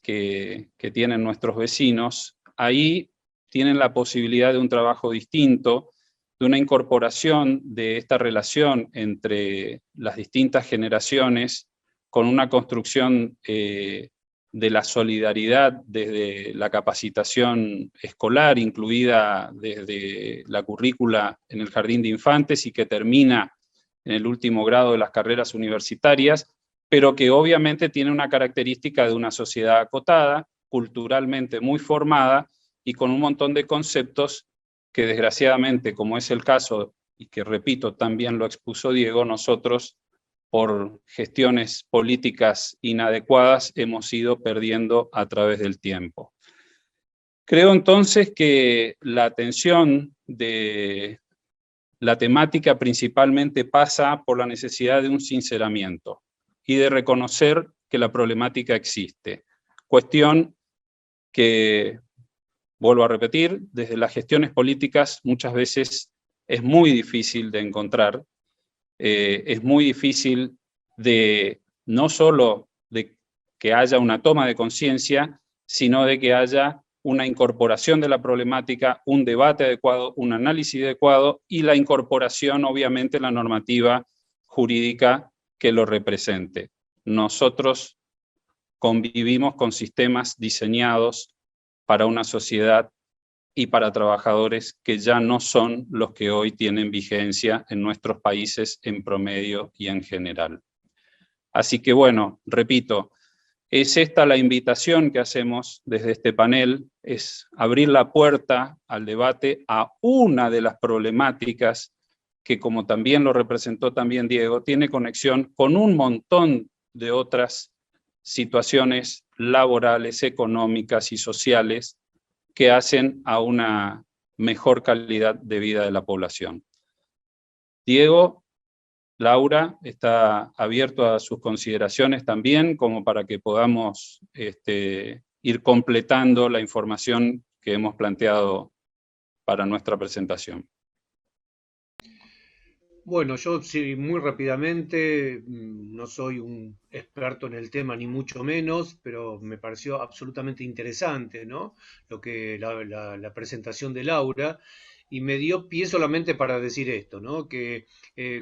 [SPEAKER 1] que tienen nuestros vecinos, ahí tienen la posibilidad de un trabajo distinto, de una incorporación de esta relación entre las distintas generaciones, con una construcción de la solidaridad desde la capacitación escolar, incluida desde la currícula en el jardín de infantes y que termina en el último grado de las carreras universitarias, pero que obviamente tiene una característica de una sociedad acotada, culturalmente muy formada y con un montón de conceptos que desgraciadamente, como es el caso, y que repito, también lo expuso Diego, nosotros por gestiones políticas inadecuadas hemos ido perdiendo a través del tiempo. Creo entonces que la atención de la temática principalmente pasa por la necesidad de un sinceramiento y de reconocer que la problemática existe. Cuestión que, vuelvo a repetir, desde las gestiones políticas muchas veces es muy difícil de encontrar, es muy difícil de no solo de que haya una toma de conciencia, sino de que haya una incorporación de la problemática, un debate adecuado, un análisis adecuado y la incorporación, obviamente, en la normativa jurídica que lo represente. Nosotros convivimos con sistemas diseñados para una sociedad y para trabajadores que ya no son los que hoy tienen vigencia en nuestros países en promedio y en general. Así que bueno, repito, es esta la invitación que hacemos desde este panel, es abrir la puerta al debate a una de las problemáticas que, como también lo representó también Diego, tiene conexión con un montón de otras situaciones laborales, económicas y sociales que hacen a una mejor calidad de vida de la población. Diego, Laura, está abierto a sus consideraciones también, como para que podamos ir completando la información que hemos planteado para nuestra presentación.
[SPEAKER 2] Bueno, yo sí, muy rápidamente, no soy un experto en el tema ni mucho menos, pero me pareció absolutamente interesante, ¿no? Lo que la presentación de Laura, y me dio pie solamente para decir esto, ¿no? Que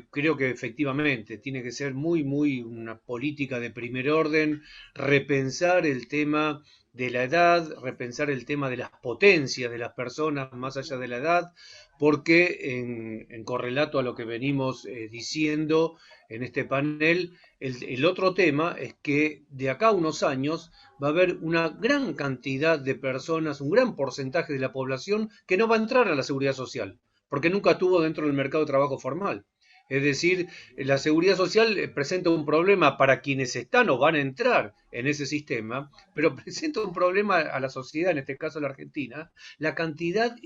[SPEAKER 2] creo que efectivamente tiene que ser muy una política de primer orden, repensar el tema de la edad, repensar el tema de las potencias de las personas más allá de la edad, porque en correlato a lo que venimos diciendo en este panel, el otro tema es que de acá a unos años va a haber una gran cantidad de personas, un gran porcentaje de la población que no va a entrar a la seguridad social, porque nunca estuvo dentro del mercado de trabajo formal. Es decir, la seguridad social presenta un problema para quienes están o van a entrar en ese sistema, pero presenta un problema a la sociedad, en este caso a la Argentina, la cantidad,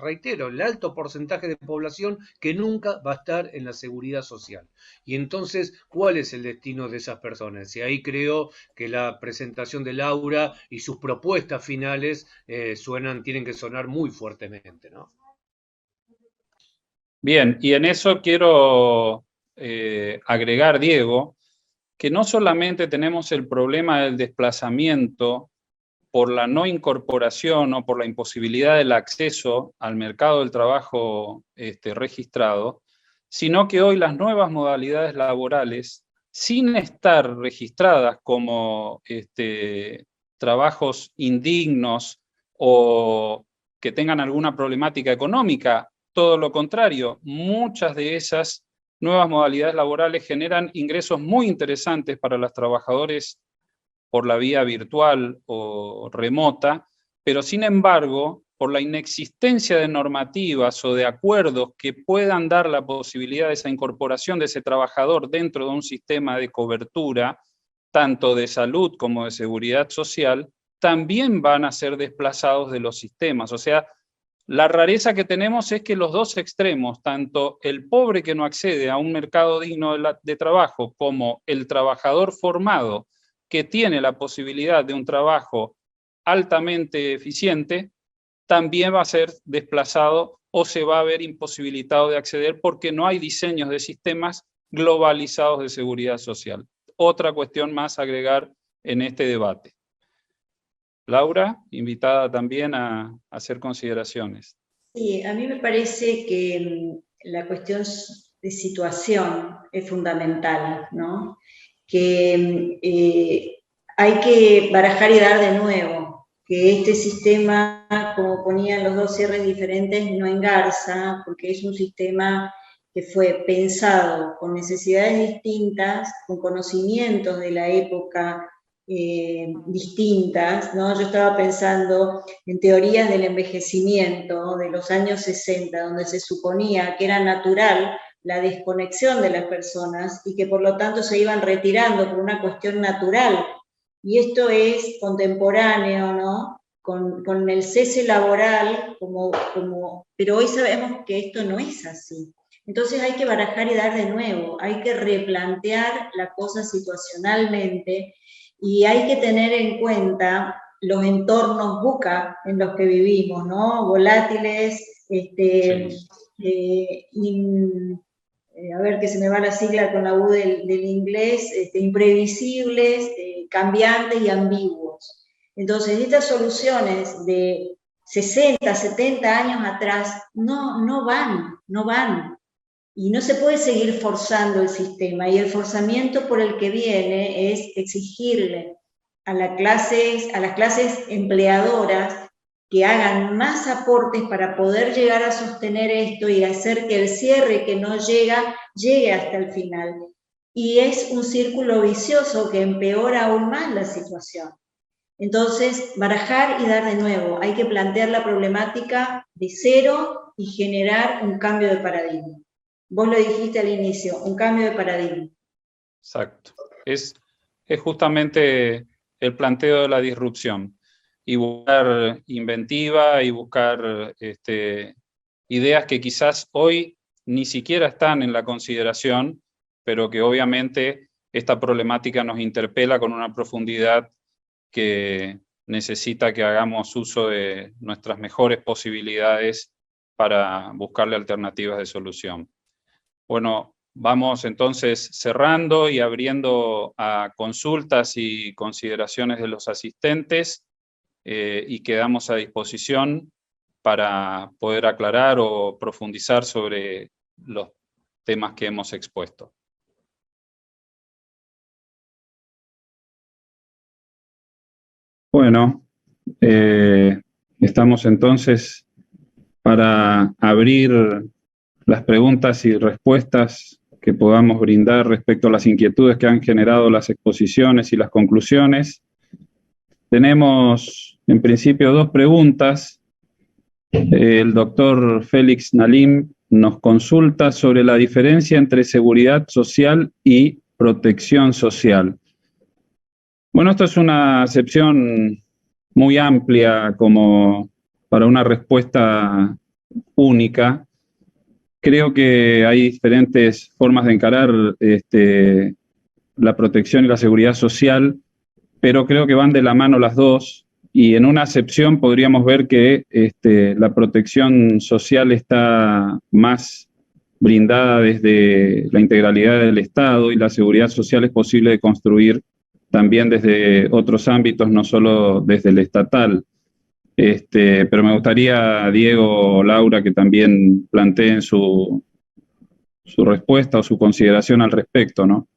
[SPEAKER 2] reitero, el alto porcentaje de población que nunca va a estar en la seguridad social. Y entonces, ¿cuál es el destino de esas personas? Y ahí creo que la presentación de Laura y sus propuestas finales tienen que sonar muy fuertemente, ¿no?
[SPEAKER 1] Bien, y en eso quiero agregar, Diego, que no solamente tenemos el problema del desplazamiento por la no incorporación o por la imposibilidad del acceso al mercado del trabajo registrado, sino que hoy las nuevas modalidades laborales, sin estar registradas como trabajos indignos o que tengan alguna problemática económica. Todo lo contrario, muchas de esas nuevas modalidades laborales generan ingresos muy interesantes para los trabajadores por la vía virtual o remota, pero sin embargo, por la inexistencia de normativas o de acuerdos que puedan dar la posibilidad de esa incorporación de ese trabajador dentro de un sistema de cobertura, tanto de salud como de seguridad social, también van a ser desplazados de los sistemas. O sea, la rareza que tenemos es que los dos extremos, tanto el pobre que no accede a un mercado digno de trabajo, como el trabajador formado que tiene la posibilidad de un trabajo altamente eficiente, también va a ser desplazado o se va a ver imposibilitado de acceder porque no hay diseños de sistemas globalizados de seguridad social. Otra cuestión más a agregar en este debate. Laura, invitada también a hacer consideraciones.
[SPEAKER 3] Sí, a mí me parece que la cuestión de situación es fundamental, ¿no? Que hay que barajar y dar de nuevo, que este sistema, como ponían los dos cierres diferentes, no engarza, porque es un sistema que fue pensado con necesidades distintas, con conocimientos de la época distintas, ¿no? Yo estaba pensando en teorías del envejecimiento de los años 60, donde se suponía que era natural la desconexión de las personas y que por lo tanto se iban retirando por una cuestión natural. Y esto es contemporáneo, ¿no? Con el cese laboral, pero hoy sabemos que esto no es así. Entonces hay que barajar y dar de nuevo, hay que replantear la cosa situacionalmente y hay que tener en cuenta los entornos VUCA en los que vivimos, ¿no? Volátiles, a ver que se me va la sigla con la U del inglés, imprevisibles, cambiantes y ambiguos. Entonces, estas soluciones de 60, 70 años atrás no van. Y no se puede seguir forzando el sistema, y el forzamiento por el que viene es exigirle a las clases empleadoras que hagan más aportes para poder llegar a sostener esto y hacer que el cierre que no llega, llegue hasta el final. Y es un círculo vicioso que empeora aún más la situación. Entonces, barajar y dar de nuevo. Hay que plantear la problemática de cero y generar un cambio de paradigma. Vos lo dijiste al inicio, un cambio de paradigma.
[SPEAKER 1] Exacto. Es justamente el planteo de la disrupción y buscar inventiva y buscar ideas que quizás hoy ni siquiera están en la consideración, pero que obviamente esta problemática nos interpela con una profundidad que necesita que hagamos uso de nuestras mejores posibilidades para buscarle alternativas de solución. Bueno, vamos entonces cerrando y abriendo a consultas y consideraciones de los asistentes y quedamos a disposición para poder aclarar o profundizar sobre los temas que hemos expuesto. Bueno, estamos entonces para abrir las preguntas y respuestas que podamos brindar respecto a las inquietudes que han generado las exposiciones y las conclusiones. Tenemos, en principio, dos preguntas. El doctor Félix Nalim nos consulta sobre la diferencia entre seguridad social y protección social. Bueno, esto es una acepción muy amplia como para una respuesta única. Creo que hay diferentes formas de encarar la protección y la seguridad social, pero creo que van de la mano las dos, y en una acepción podríamos ver que la protección social está más brindada desde la integralidad del Estado, y la seguridad social es posible de construir también desde otros ámbitos, no solo desde el estatal. Pero me gustaría, Diego o Laura, que también planteen su respuesta o su consideración al respecto, ¿no?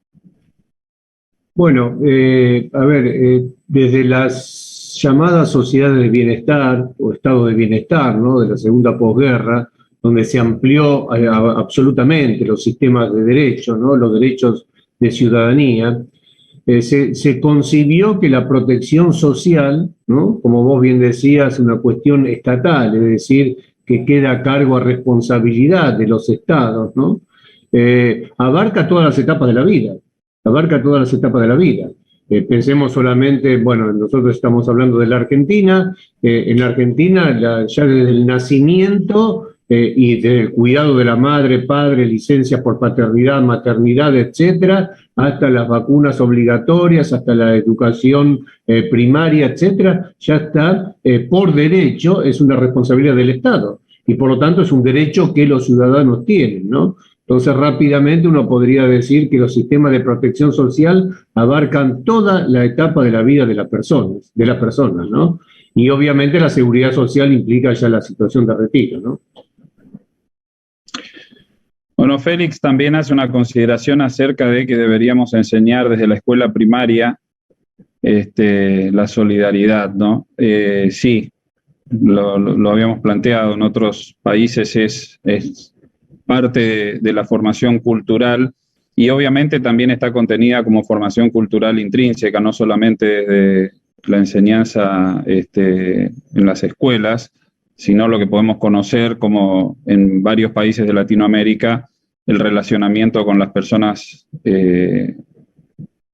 [SPEAKER 2] Bueno, a ver, desde las llamadas sociedades de bienestar o estado de bienestar, ¿no?, de la segunda posguerra, donde se amplió absolutamente los sistemas de derechos, ¿no?, los derechos de ciudadanía, se concibió que la protección social, ¿no?, como vos bien decías, es una cuestión estatal, es decir, que queda a cargo, a responsabilidad de los estados, ¿no? Abarca todas las etapas de la vida, abarca todas las etapas de la vida. Pensemos solamente, bueno, nosotros estamos hablando de la Argentina, en la Argentina ya desde el nacimiento y desde el cuidado de la madre, padre, licencias por paternidad, maternidad, etcétera, hasta las vacunas obligatorias, hasta la educación primaria, etcétera, ya está, por derecho, es una responsabilidad del Estado y por lo tanto es un derecho que los ciudadanos tienen, ¿no? Entonces, rápidamente uno podría decir que los sistemas de protección social abarcan toda la etapa de la vida de las personas, ¿no? Y obviamente la seguridad social implica ya la situación de retiro, ¿no?
[SPEAKER 1] Bueno, Félix también hace una consideración acerca de que deberíamos enseñar desde la escuela primaria la solidaridad, ¿no? Sí, lo habíamos planteado, en otros países es parte de la formación cultural y obviamente también está contenida como formación cultural intrínseca, no solamente desde la enseñanza en las escuelas, sino lo que podemos conocer como en varios países de Latinoamérica, el relacionamiento con las personas de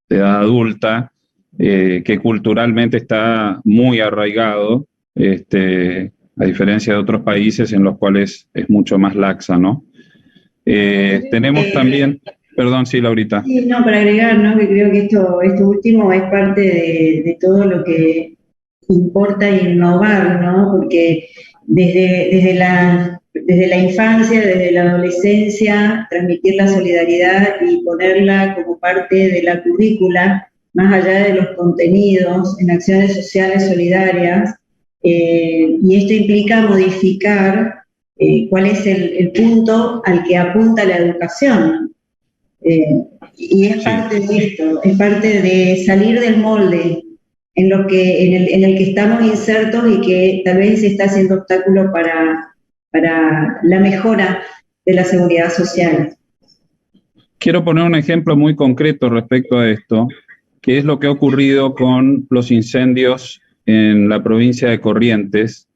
[SPEAKER 1] edad adulta, que culturalmente está muy arraigado, a diferencia de otros países en los cuales es mucho más laxa, ¿no? Tenemos también, perdón, sí, Laurita.
[SPEAKER 3] Sí, no, para agregar, ¿no?, que creo que esto último es parte de todo lo que importa innovar, ¿no? Porque desde la infancia, desde la adolescencia, transmitir la solidaridad y ponerla como parte de la currícula, más allá de los contenidos, en acciones sociales solidarias, y esto implica modificar cuál es el punto al que apunta la educación. Y es parte de esto, es parte de salir del molde en el que estamos insertos y que tal vez está siendo obstáculo para la mejora de la seguridad social.
[SPEAKER 1] Quiero poner un ejemplo muy concreto respecto a esto, que es lo que ha ocurrido con los incendios en la provincia de Corrientes,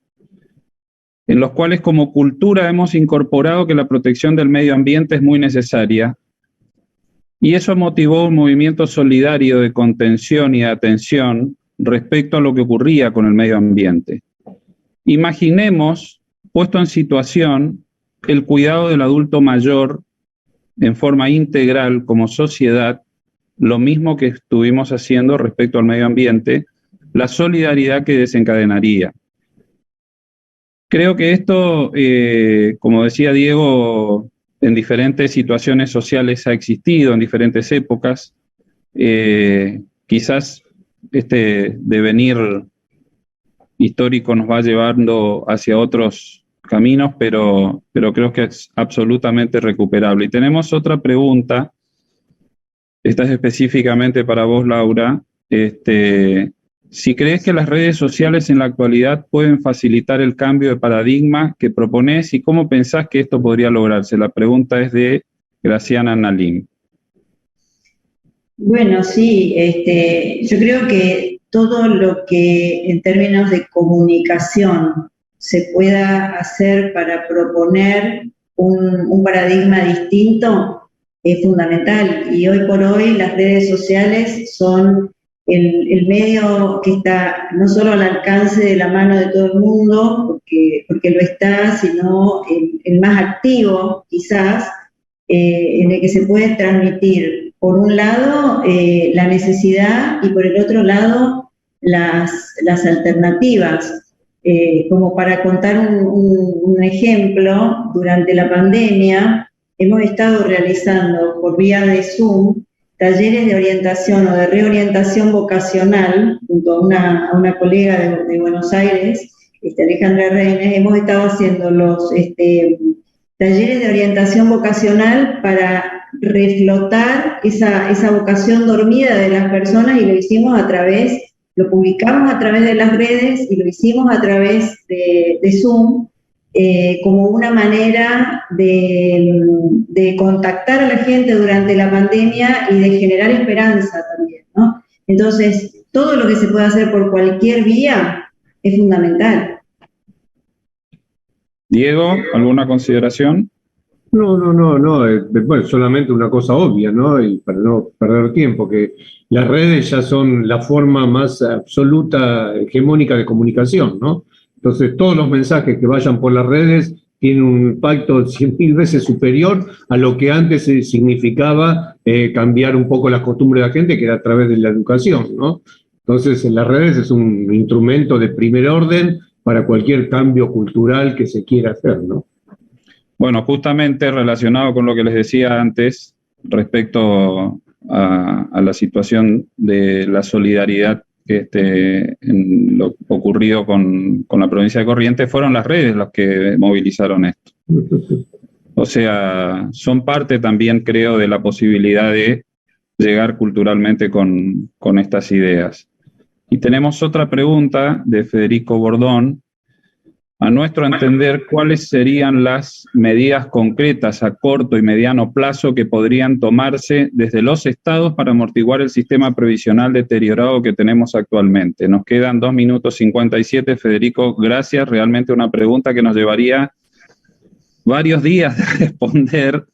[SPEAKER 1] en los cuales como cultura hemos incorporado que la protección del medio ambiente es muy necesaria, y eso motivó un movimiento solidario de contención y de atención respecto a lo que ocurría con el medio ambiente. Imaginemos, puesto en situación, el cuidado del adulto mayor en forma integral como sociedad, lo mismo que estuvimos haciendo respecto al medio ambiente, la solidaridad que desencadenaría. Creo que esto, como decía Diego, en diferentes situaciones sociales ha existido, en diferentes épocas. Quizás este devenir histórico nos va llevando hacia otros caminos, pero creo que es absolutamente recuperable. Y tenemos otra pregunta, esta es específicamente para vos, Laura. Si crees que las redes sociales en la actualidad pueden facilitar el cambio de paradigma que proponés y cómo pensás que esto podría lograrse. La pregunta es de Graciana Nalim.
[SPEAKER 3] Bueno, sí, yo creo que todo lo que en términos de comunicación se pueda hacer para proponer un paradigma distinto es fundamental. Y hoy por hoy las redes sociales son el medio que está no solo al alcance de la mano de todo el mundo, porque lo está, sino el más activo quizás, en el que se puede transmitir, por un lado, la necesidad y por el otro lado, las alternativas. Como para contar un ejemplo, durante la pandemia hemos estado realizando por vía de Zoom talleres de orientación o de reorientación vocacional, junto a una colega de Buenos Aires, Alejandra Reines. Hemos estado haciendo los talleres de orientación vocacional para reflotar esa vocación dormida de las personas, y lo hicimos a través lo publicamos a través de las redes y lo hicimos a través de Zoom, como una manera de contactar a la gente durante la pandemia y de generar esperanza también, ¿no? Entonces, todo lo que se puede hacer por cualquier vía es fundamental.
[SPEAKER 1] Diego, ¿alguna consideración?
[SPEAKER 4] No, bueno, solamente una cosa obvia, ¿no? Y para no perder tiempo, que las redes ya son la forma más absoluta, hegemónica de comunicación, ¿no? Entonces, todos los mensajes que vayan por las redes tienen un impacto 100.000 veces superior a lo que antes significaba cambiar un poco las costumbres de la gente, que era a través de la educación, ¿no? Entonces, en las redes es un instrumento de primer orden para cualquier cambio cultural que se quiera hacer, ¿no?
[SPEAKER 1] Bueno, justamente relacionado con lo que les decía antes respecto a la situación de la solidaridad en lo ocurrido con la provincia de Corrientes, fueron las redes las que movilizaron esto. O sea, son parte también, creo, de la posibilidad de llegar culturalmente con estas ideas. Y tenemos otra pregunta de Federico Bordón. A nuestro entender, ¿cuáles serían las medidas concretas a corto y mediano plazo que podrían tomarse desde los estados para amortiguar el sistema previsional deteriorado que tenemos actualmente? Nos quedan 2 minutos 57, Federico, gracias. Realmente una pregunta que nos llevaría varios días de responder,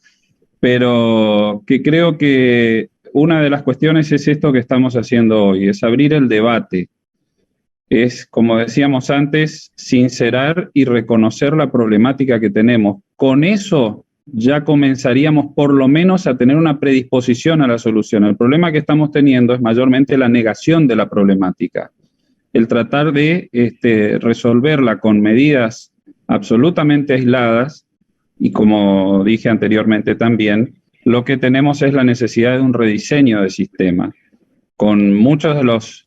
[SPEAKER 1] pero que creo que una de las cuestiones es esto que estamos haciendo hoy, es abrir el debate. Es, como decíamos antes, sincerar y reconocer la problemática que tenemos. Con eso ya comenzaríamos por lo menos a tener una predisposición a la solución. El problema que estamos teniendo es mayormente la negación de la problemática. El tratar de resolverla con medidas absolutamente aisladas, y como dije anteriormente también, lo que tenemos es la necesidad de un rediseño del sistema. Con muchos de los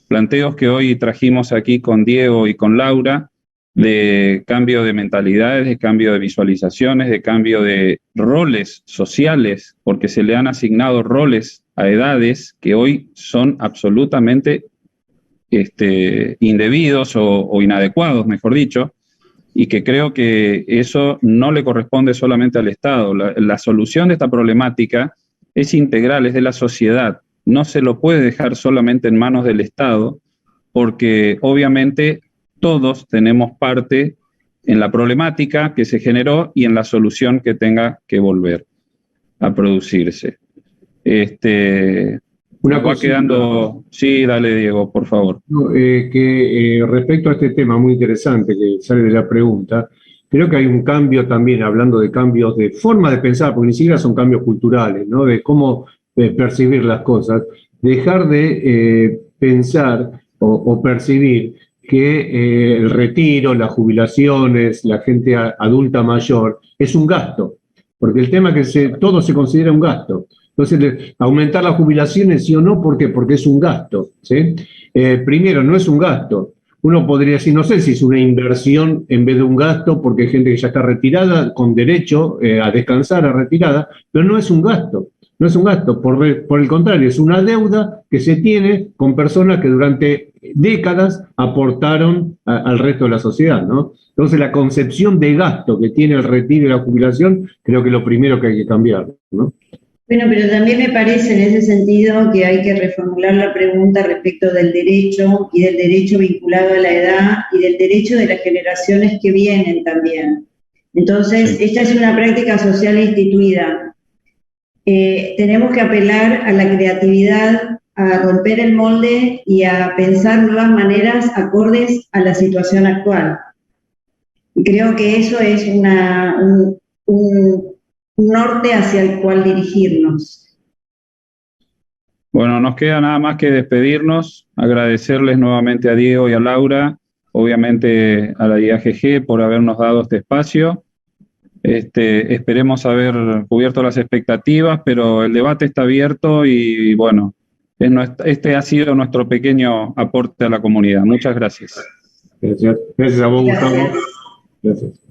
[SPEAKER 1] planteos que hoy trajimos aquí con Diego y con Laura, de cambio de mentalidades, de cambio de visualizaciones, de cambio de roles sociales, porque se le han asignado roles a edades que hoy son absolutamente indebidos o inadecuados, mejor dicho, y que creo que eso no le corresponde solamente al Estado. La solución de esta problemática es integral, es de la sociedad. No se lo puede dejar solamente en manos del Estado, porque obviamente todos tenemos parte en la problemática que se generó y en la solución que tenga que volver a producirse.
[SPEAKER 4] Una
[SPEAKER 1] va quedando... Sí, dale, Diego, por favor.
[SPEAKER 4] No, respecto a este tema muy interesante que sale de la pregunta, creo que hay un cambio también, hablando de cambios de forma de pensar, porque ni siquiera son cambios culturales, ¿no? De cómo percibir las cosas, dejar de pensar o percibir que el retiro, las jubilaciones, la gente adulta mayor, es un gasto, porque el tema es que todo se considera un gasto. Entonces, aumentar las jubilaciones, sí o no, ¿por qué? Porque es un gasto, ¿sí? Primero, no es un gasto. Uno podría decir, no sé si es una inversión en vez de un gasto, porque hay gente que ya está retirada, con derecho a descansar, a retirada, pero no es un gasto. No es un gasto, por el contrario, es una deuda que se tiene con personas que durante décadas aportaron al resto de la sociedad, ¿no? Entonces, la concepción de gasto que tiene el retiro y la jubilación, creo que es lo primero que hay que cambiar, ¿no?
[SPEAKER 3] Bueno, pero también me parece en ese sentido que hay que reformular la pregunta respecto del derecho y del derecho vinculado a la edad y del derecho de las generaciones que vienen también. Entonces, esta es una práctica social instituida. Tenemos que apelar a la creatividad, a romper el molde y a pensar nuevas maneras acordes a la situación actual. Y creo que eso es un norte hacia el cual dirigirnos.
[SPEAKER 1] Bueno, nos queda nada más que despedirnos, agradecerles nuevamente a Diego y a Laura, obviamente a la IAGG por habernos dado este espacio. Esperemos haber cubierto las expectativas, pero el debate está abierto y bueno, este ha sido nuestro pequeño aporte a la comunidad. Muchas gracias.
[SPEAKER 4] Gracias a vos, Gustavo. Gracias.